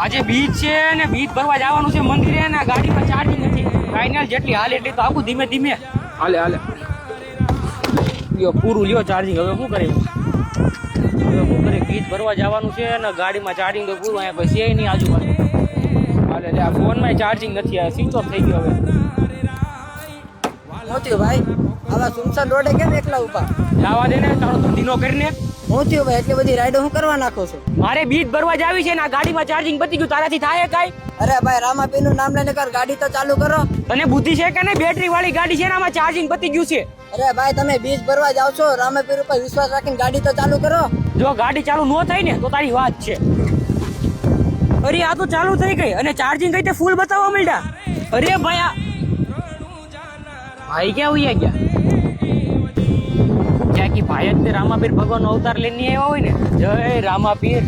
આજે બીચ છે ને બીચ ભરવા જવાનું છે મંદિરે ને ગાડીમાં ચાર્જિંગ નથી. ફાઇનલ જેટલી હાલે એટલી તો આખું ધીમે ધીમે હાલે લ્યો પૂરું લ્યો ચાર્જિંગ. હવે શું કરે બીચ ભરવા જવાનું છે ને ગાડીમાં ચાર્જિંગ તો પૂરું અહીંયા પછી છે નહીં આજુબાજુ. હાલે આ ફોનમાં ચાર્જિંગ નથી, આ સ્વિચ ઓફ થઈ ગયો. હવે હું થયું ભાઈ આવા સુમસાન રોડે કેમ એકલા ઉભા? જવા દે ને તારો ધંધીનો કરીને. હું થયું ભાઈ એટલી બધી રાઈડો હું કરવા નાખો છો? મારે બીચ ભરવા જાવી છે ને આ ગાડીમાં ચાર્જિંગ પતી ગયું. તારાથી થાય કાઈ? અરે ભાઈ રામાપીર નું નામ લઈને કર, ગાડી તો ચાલુ કરો. તને બુદ્ધિ છે કે નહીં? બેટરી વાળી ગાડી છે ને આમાં ચાર્જિંગ પતી ગયું છે. અરે ભાઈ તમે બીચ ભરવા જાવ છો, રામાપીર ઉપર વિશ્વાસ રાખીને ગાડી તો ચાલુ કરો. જો ગાડી ચાલુ ન થાય ને તો તારી વાત છે. અરે આ તો ચાલુ થઈ ગઈ અને ચાર્જિંગ કઈ તે ફૂલ બતાવવા માંડ્યા. અરે ભાઈ ભાઈ ક્યાં ઉયા ગયા? ક્યાં કે ભાઈ જ તે રામાપીર ભગવાનનો અવતાર લઈને આવ્યા હોય ને. જય રામાપીર.